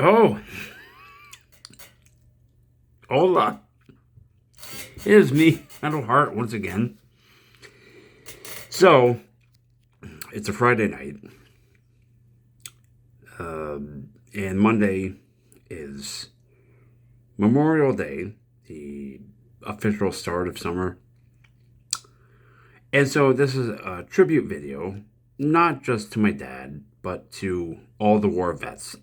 Oh, hola. It is me, Metal Heart, once again. So, it's a Friday night, and Monday is Memorial Day, the official start of summer. And so, this is a tribute video, not just to my dad, but to all the war vets.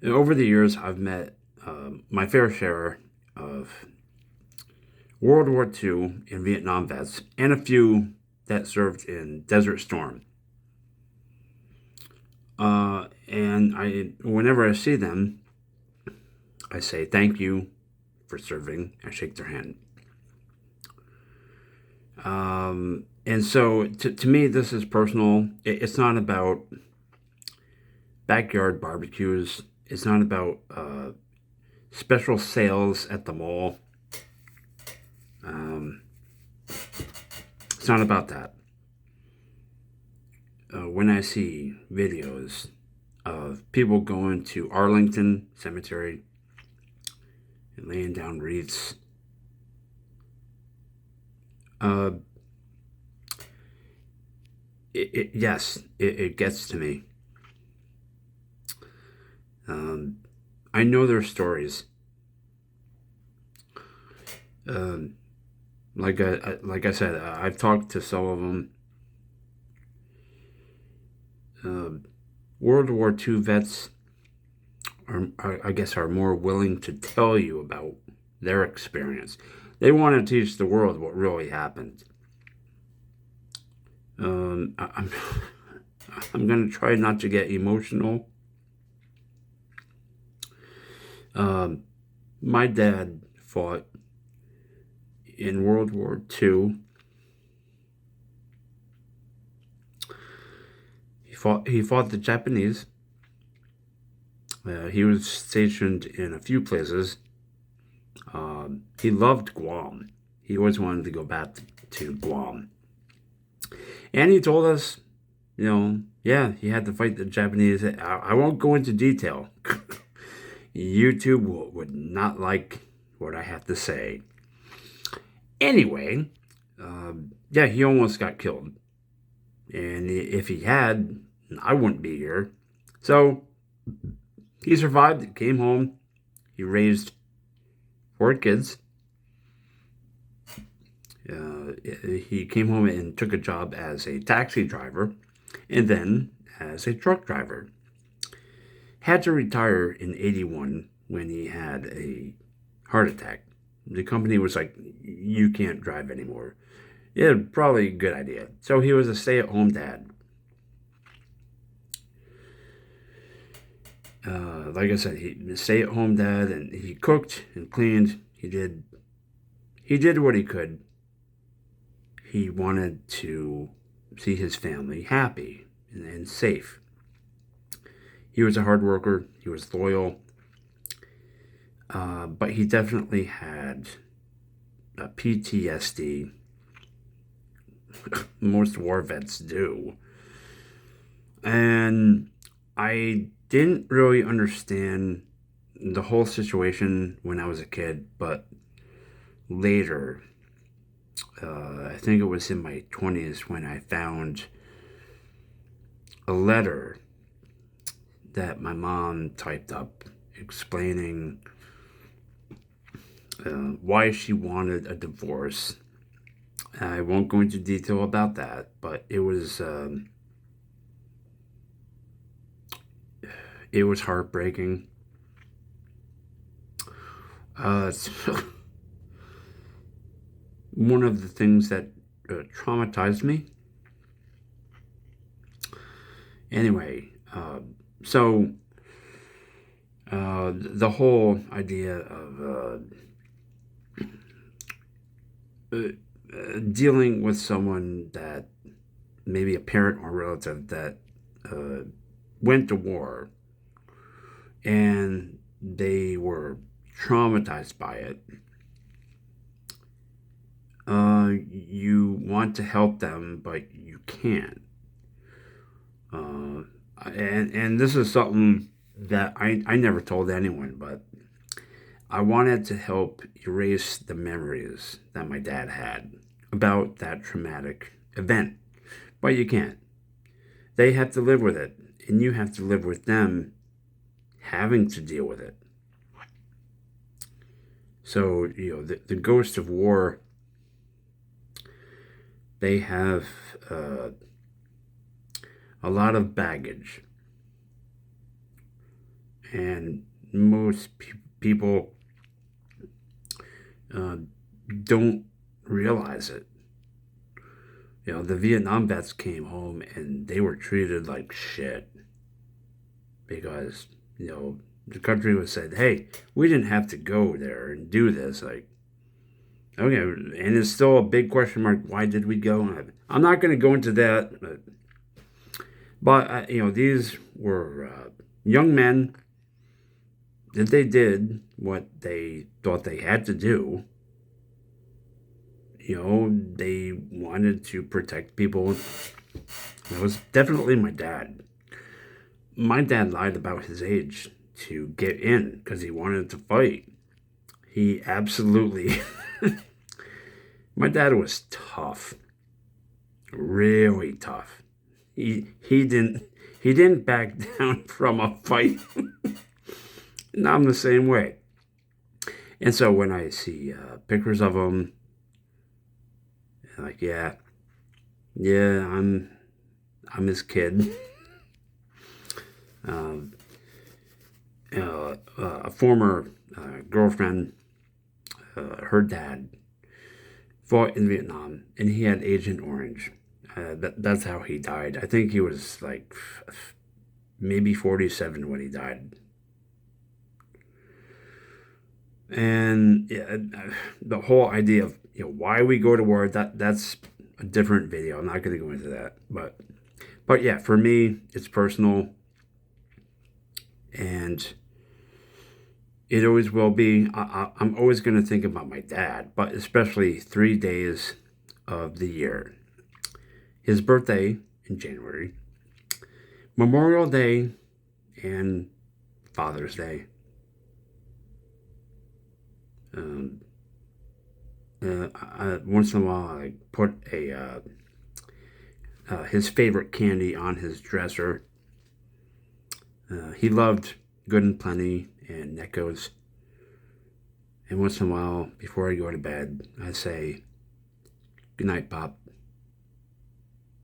And over the years, I've met my fair share of World War II and Vietnam vets, and a few that served in Desert Storm. And whenever I see them, I say thank you for serving. I shake their hand. And so, to me, this is personal. It's not about backyard barbecues. It's not about special sales at the mall. It's not about that. When I see videos of people going to Arlington Cemetery and laying down wreaths, uh, it gets to me. I know their stories. Um, like I said, I've talked to some of them. World War II vets I guess, are more willing to tell you about their experience. They want to teach the world what really happened. I'm I'm gonna try not to get emotional. My dad fought in World War II. He fought the Japanese. He was stationed in a few places. He loved Guam. He always wanted to go back to Guam. And he told us, yeah, he had to fight the Japanese. I won't go into detail. YouTube would not like what I have to say. Anyway, yeah, he almost got killed. And if he had, I wouldn't be here. So he survived, came home. He raised 4 kids. He came home and took a job as a taxi driver and then as a truck driver. Had to retire in 81 when he had a heart attack. The company was like, you can't drive anymore. Yeah, probably a good idea. So he was a stay-at-home dad. Like I said, he was a stay-at-home dad, and he cooked and cleaned. He did what he could. He wanted to see his family happy and safe. He was a hard worker. He was loyal. But he definitely had a PTSD. Most war vets do. And I didn't really understand the whole situation when I was a kid, but later, I think it was in my 20s when I found a letter that my mom typed up explaining why she wanted a divorce. I won't go into detail about that, but it was heartbreaking. It's one of the things that traumatized me. Anyway, so the whole idea of dealing with someone that maybe a parent or relative that uh, went to war and they were traumatized by it. You want to help them, but you can't. And this is something that I never told anyone, but I wanted to help erase the memories that my dad had about that traumatic event. But you can't. They have to live with it, and you have to live with them having to deal with it. So, the ghosts of war, they have a lot of baggage. And most people uh, don't realize it. The Vietnam vets came home and they were treated like shit because, the country was said, hey, we didn't have to go there and do this. Like, okay, and it's still a big question mark. Why did we go? I'm not going to go into that, but these were young men that they did what they thought they had to do. They wanted to protect people. That was definitely my dad. My dad lied about his age to get in because he wanted to fight. He absolutely. My dad was tough, really tough. He didn't back down from a fight. And I'm the same way. And so when I see pictures of him, like, yeah, I'm his kid. Um, a former girlfriend, her dad fought in Vietnam, and he had Agent Orange. That's how he died. I think he was like maybe 47 when he died. And yeah, the whole idea of why we go to war, that's a different video. I'm not going to go into that, but yeah, for me, it's personal, and it always will be. I'm always going to think about my dad, but especially 3 days of the year: his birthday in January, Memorial Day, and Father's Day. Um, Once in a while, I put his favorite candy on his dresser. He loved Good and Plenty and Necco's. And once in a while, before I go to bed, I say, "Good night, Pop."